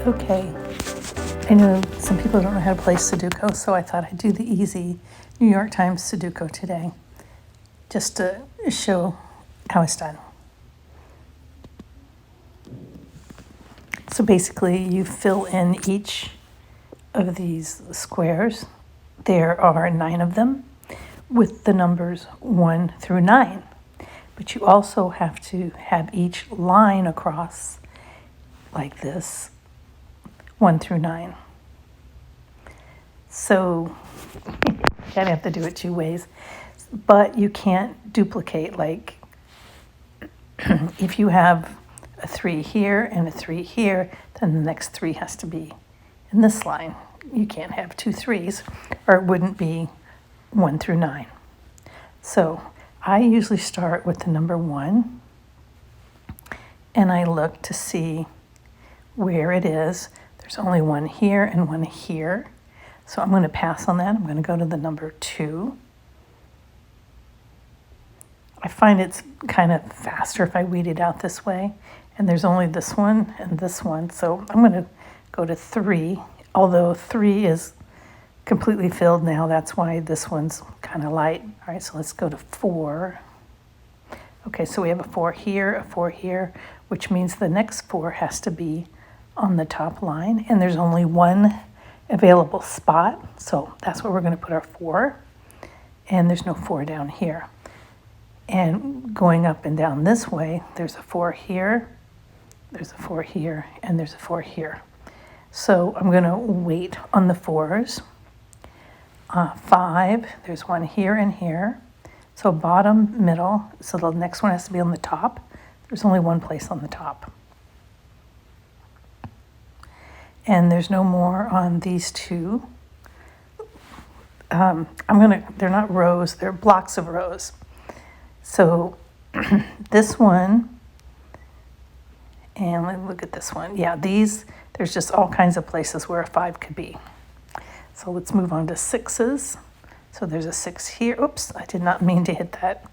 Okay, I know some people don't know how to play Sudoku, so I thought I'd do the easy New York Times Sudoku today, just to show how it's done. So basically, you fill in each of these squares. There are 9 of them with the numbers 1 through 9. But you also have to have each line across like this, 1 through 9. So you kind of have to do it 2 ways, but you can't duplicate. Like if you have a 3 here and a 3 here, then the next 3 has to be in this line. You can't have 2 3s, or it wouldn't be 1 through 9. So I usually start with the number 1, and I look to see where it is. There's only 1 here and 1 here. So I'm going to pass on that. I'm going to go to the number 2. I find it's kind of faster if I weed it out this way. And there's only this one and this one. So I'm going to go to 3, although 3 is completely filled now. That's why this one's kind of light. All right, so let's go to 4. Okay, so we have a 4 here, a 4 here, which means the next 4 has to be on the top line. And there's only 1 available spot, so that's where we're going to put our 4, and there's no 4 down here. And going up and down this way, there's a 4 here, there's a 4 here, and there's a 4 here. So I'm going to wait on the 4s. 5, there's 1 here and here, so bottom, middle, so the next one has to be on the top. There's only 1 place on the top. And there's no more on these 2. They're not rows, they're blocks of rows. So this one, and let me look at this one. Yeah, there's just all kinds of places where a 5 could be. So let's move on to 6s. So there's a 6 here. Oops, I did not mean to hit that.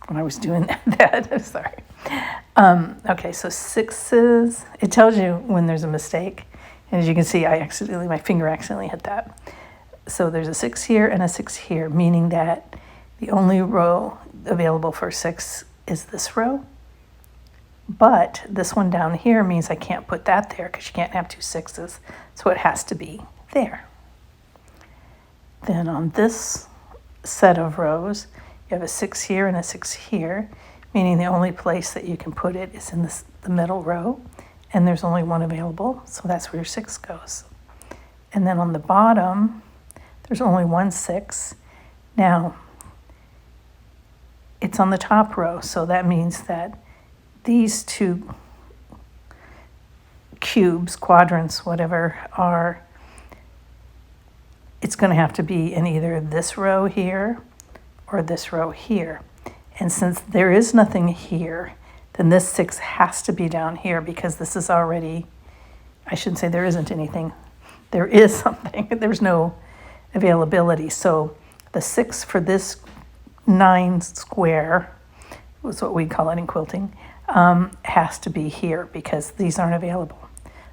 When I was doing that, I'm sorry. Okay, so 6s, it tells you when there's a mistake. And as you can see, my finger accidentally hit that. So there's a 6 here and a 6 here, meaning that the only row available for 6 is this row. But this one down here means I can't put that there because you can't have 2 6s. So it has to be there. Then on this set of rows, you have a 6 here and a 6 here, meaning the only place that you can put it is in the middle row, and there's only 1 available, so that's where your 6 goes. And then on the bottom, there's only 1 6. Now, it's on the top row, so that means that these 2 cubes, quadrants, whatever, it's going to have to be in either this row here or this row here. And since there is nothing here, then this 6 has to be down here because this is already, I shouldn't say there isn't anything. There is something. There's no availability. So the 6 for this 9 square, was what we call it in quilting, has to be here because these aren't available.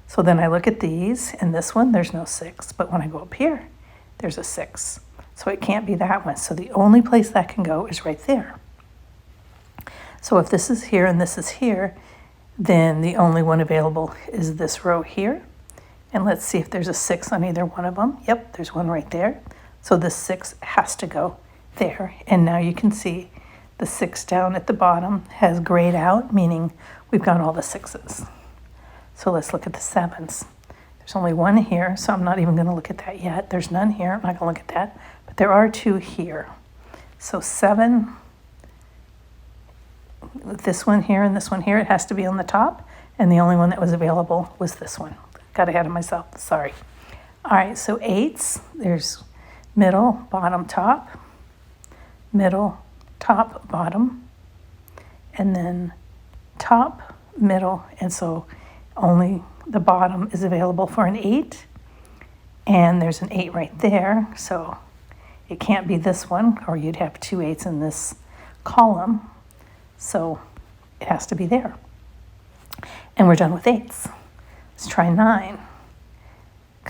So then I look at these, and this one, there's no 6. But when I go up here, there's a 6. So it can't be that one. So the only place that can go is right there. So if this is here and this is here, then the only one available is this row here. And let's see if there's a 6 on either one of them. Yep, there's one right there. So this 6 has to go there. And now you can see the 6 down at the bottom has grayed out, meaning we've got all the 6s. So let's look at the 7s. There's only 1 here, so I'm not even going to look at that yet. There's none here. I'm not going to look at that. But there are 2 here. So 7, this one here and this one here, it has to be on the top. And the only one that was available was this one. Got ahead of myself. Sorry. All right, so 8s. There's middle, bottom, top. Middle, top, bottom. And then top, middle. And so only the bottom is available for an 8, and there's an 8 right there, so it can't be this one, or you'd have 2 8s in this column. So it has to be there. And we're done with 8s. Let's try 9.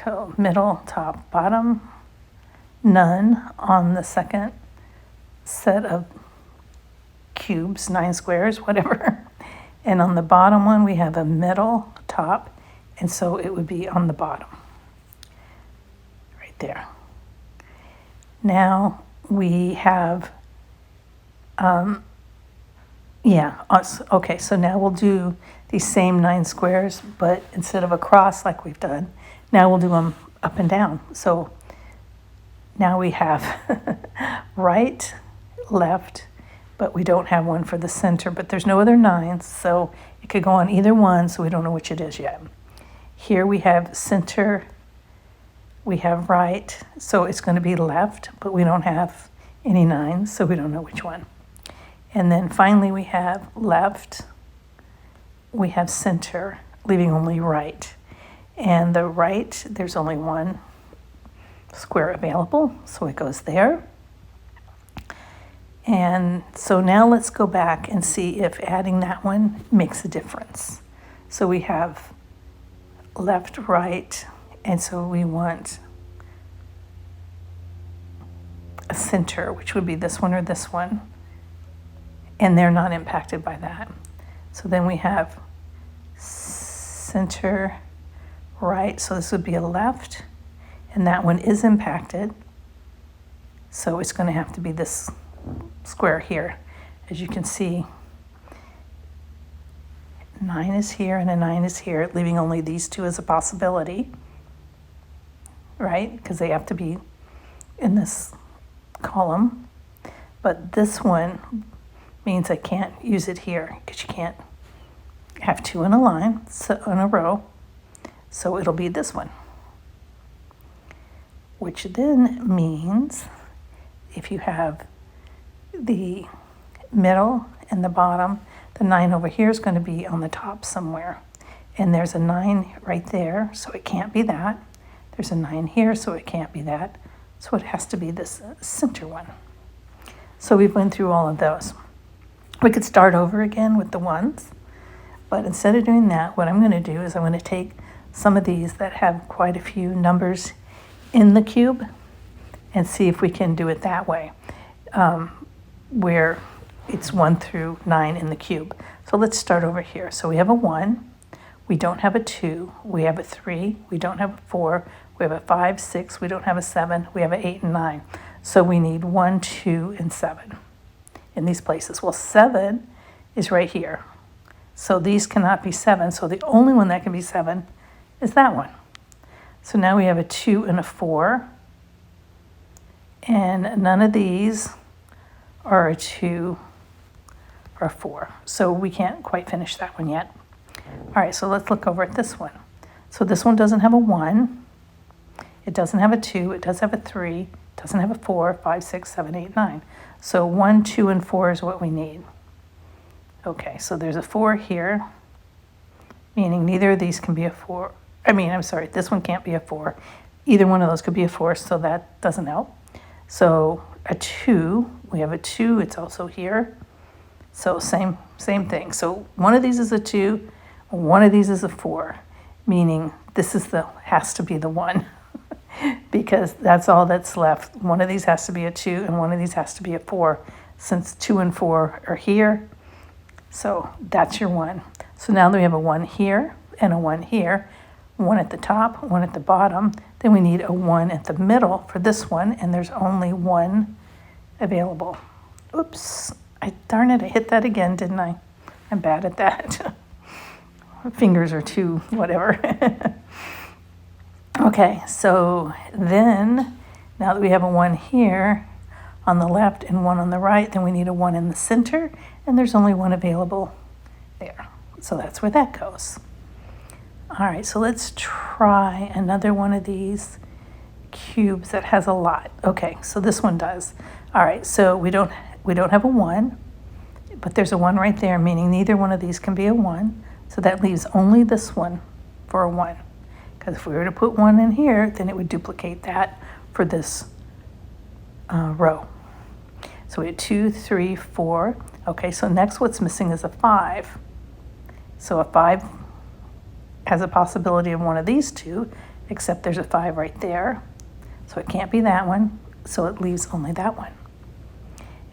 Go middle, top, bottom. None on the second set of cubes, 9 squares, whatever. And on the bottom one, we have a middle, top, and so it would be on the bottom, right there. Now we have, okay, so now we'll do these same 9 squares, but instead of a cross like we've done, now we'll do them up and down. So now we have right, left, but we don't have one for the center, but there's no other 9s, so it could go on either one, so we don't know which it is yet. Here we have center, we have right, so it's going to be left, but we don't have any 9s, so we don't know which one. And then finally we have left, we have center, leaving only right. And the right, there's only one square available, so it goes there. And so now let's go back and see if adding that one makes a difference. So we have left, right, and so we want a center, which would be this one or this one, and they're not impacted by that. So then we have center, right, so this would be a left, and that one is impacted, so it's going to have to be this square here. As you can see, 9 is here and a 9 is here, leaving only these two as a possibility, right? Because they have to be in this column. But this one means I can't use it here because you can't have 2 in a line, so in a row. So it'll be this one, which then means if you have the middle and the bottom, the 9 over here is going to be on the top somewhere. And there's a 9 right there, so it can't be that. There's a 9 here, so it can't be that. So it has to be this center one. So we've went through all of those. We could start over again with the 1s, but instead of doing that, what I'm going to do is I'm going to take some of these that have quite a few numbers in the cube and see if we can do it that way. Where it's 1 through 9 in the cube. So let's start over here. So we have a 1, we don't have a 2, we have a 3, we don't have a 4, we have a 5, 6, we don't have a 7, we have an 8 and 9. So we need 1, 2, and 7 in these places. Well, 7 is right here. So these cannot be 7, so the only one that can be 7 is that one. So now we have a 2 and a 4, and none of these are a 2 or a 4. So we can't quite finish that one yet. All right, so let's look over at this one. So this one doesn't have a 1. It doesn't have a 2. It does have a 3. It doesn't have a 4, 5, 6, 7, 8, 9. So 1, 2, and 4 is what we need. Okay, so there's a 4 here, meaning neither of these can be a 4. This one can't be a 4. Either one of those could be a 4, so that doesn't help. So a 2, we have a 2, it's also here. So same thing. So one of these is a 2, one of these is a 4, meaning this has to be the 1 because that's all that's left. One of these has to be a 2 and one of these has to be a 4 since 2 and 4 are here. So that's your 1. So now that we have a 1 here and a 1 here, 1 at the top, 1 at the bottom, then we need a 1 at the middle for this one, and there's only 1 available. Oops, darn it, I hit that again, didn't I? I'm bad at that. Fingers are too whatever. Okay, so then, now that we have a 1 here on the left and 1 on the right, then we need a 1 in the center, and there's only 1 available there. So that's where that goes. All right, so let's try another one of these cubes that has a lot. Okay, so this one does. All right, so we don't have a 1, but there's a 1 right there, meaning neither one of these can be a 1. So that leaves only this one for a 1. Because if we were to put 1 in here, then it would duplicate that for this row. So we had 2, 3, 4. Okay, so next what's missing is a 5. So a 5 has a possibility of one of these two, except there's a 5 right there. So it can't be that one, so it leaves only that one.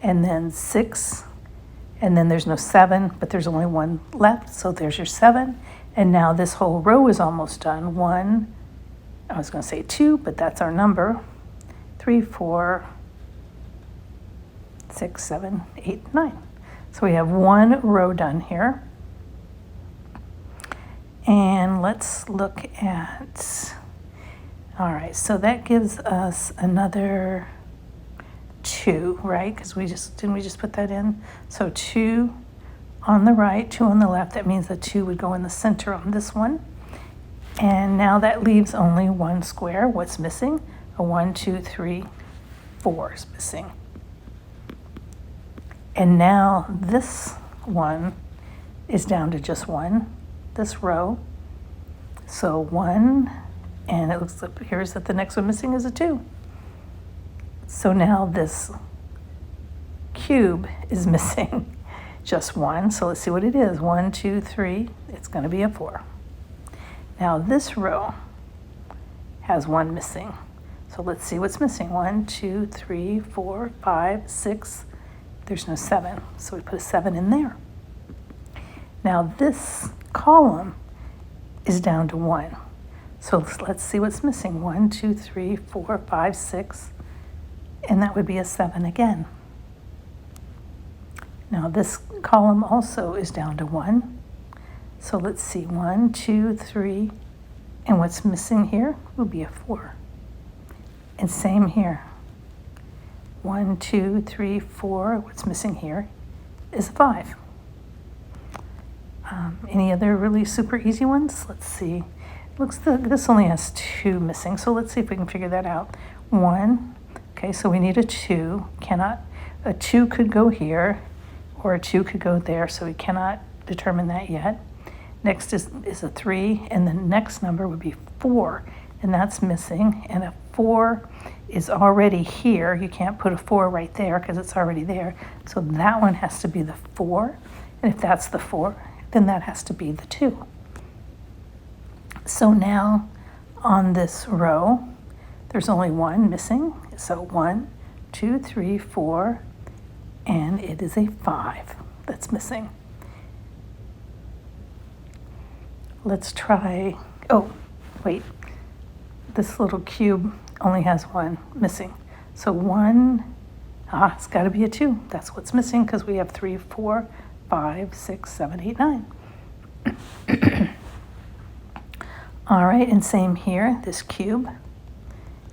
And then 6, and then there's no 7, but there's only one left, so there's your 7. And now this whole row is almost done. 1, I was going to say 2, but that's our number. 3, 4, 6, 7, 8, 9. So we have one row done here. And let's look at, all right, so that gives us another 2, right? Because didn't we just put that in? So 2 on the right, 2 on the left. That means the 2 would go in the center on this one. And now that leaves only one square. What's missing? A 1, 2, 3, 4 is missing. And now this one is down to just 1, this row. So 1, and it looks like here's that the next one missing is a 2. So now this cube is missing just 1. So let's see what it is. 1, 2, 3. It's going to be a 4. Now this row has 1 missing. So let's see what's missing. 1, 2, 3, 4, 5, 6. There's no 7. So we put a 7 in there. Now this column is down to 1. So let's see what's missing. 1, 2, 3, 4, 5, 6. And that would be a 7 again. Now this column also is down to 1. So let's see, 1, 2, 3, and what's missing here will be a 4. And same here. 1, 2, 3, 4, what's missing here is a 5. Any other really super easy ones? Let's see. This only has 2 missing, so let's see if we can figure that out. 1, okay, so we need a 2. A 2 could go here, or a 2 could go there, so we cannot determine that yet. Next is a 3, and the next number would be 4, and that's missing. And a 4 is already here. You can't put a 4 right there because it's already there. So that one has to be the 4, and if that's the 4, then that has to be the 2. So now on this row, there's only 1 missing. So 1, 2, 3, 4, and it is a 5 that's missing. Let's try, oh, wait. This little cube only has 1 missing. So 1, it's got to be a 2. That's what's missing because we have 3, 4, 5, 6, 7, 8, 9. All right, and same here. This cube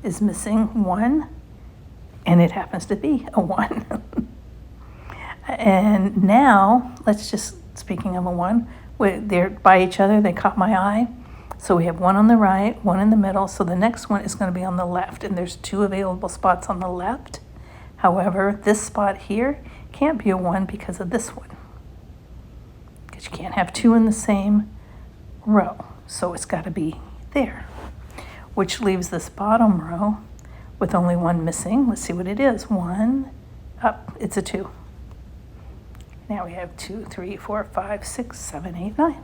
is missing 1, and it happens to be a 1. And now, let's just, speaking of a 1, they're by each other, they caught my eye. So we have 1 on the right, 1 in the middle, so the next one is going to be on the left, and there's 2 available spots on the left. However, this spot here can't be a 1 because of this one. Because you can't have 2 in the same row, so it's got to be there. Which leaves this bottom row with only 1 missing. Let's see what it is. 1, up, it's a 2. Now we have 2, 3, 4, 5, 6, 7, 8, 9.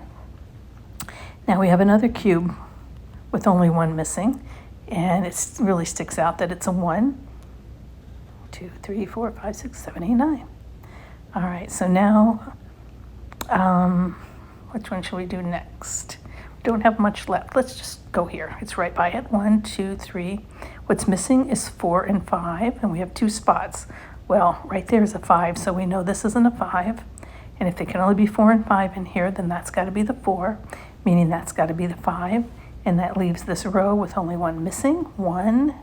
Now we have another cube with only 1 missing, and it really sticks out that it's a 1, 2, 3, 4, 5, 6, 7, 8, 9. All right, so now, which one should we do next? We don't have much left. Let's just go here. It's right by it. 1, 2, 3. What's missing is 4 and 5, and we have 2 spots. Well, right there is a 5, so we know this isn't a 5. And if there can only be 4 and 5 in here, then that's got to be the 4, meaning that's got to be the 5. And that leaves this row with only 1 missing. 1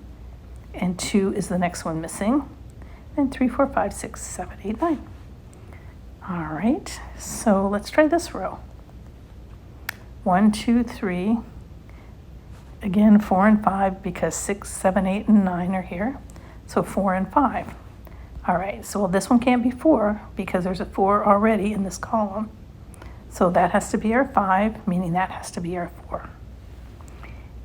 and 2 is the next one missing. And 3, 4, 5, 6, 7, 8, 9. All right, so let's try this row. 1, 2, 3. Again, 4 and 5 because 6, 7, 8, and 9 are here. So 4 and 5. All right, so this one can't be 4 because there's a 4 already in this column. So that has to be our 5, meaning that has to be our 4.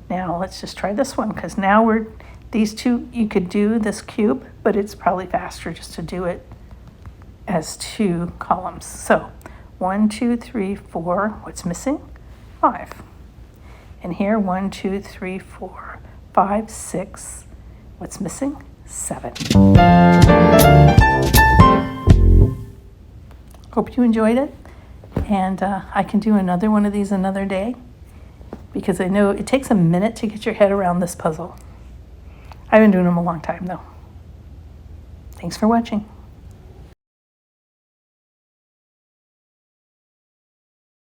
Now let's just try this one because now these two, you could do this cube, but it's probably faster just to do it as 2 columns. So 1, 2, 3, 4, what's missing? 5. And here 1, 2, 3, 4, 5, 6, what's missing? 7. Hope you enjoyed it, and I can do another one of these another day, because I know it takes a minute to get your head around this puzzle. I've been doing them a long time though. Thanks for watching.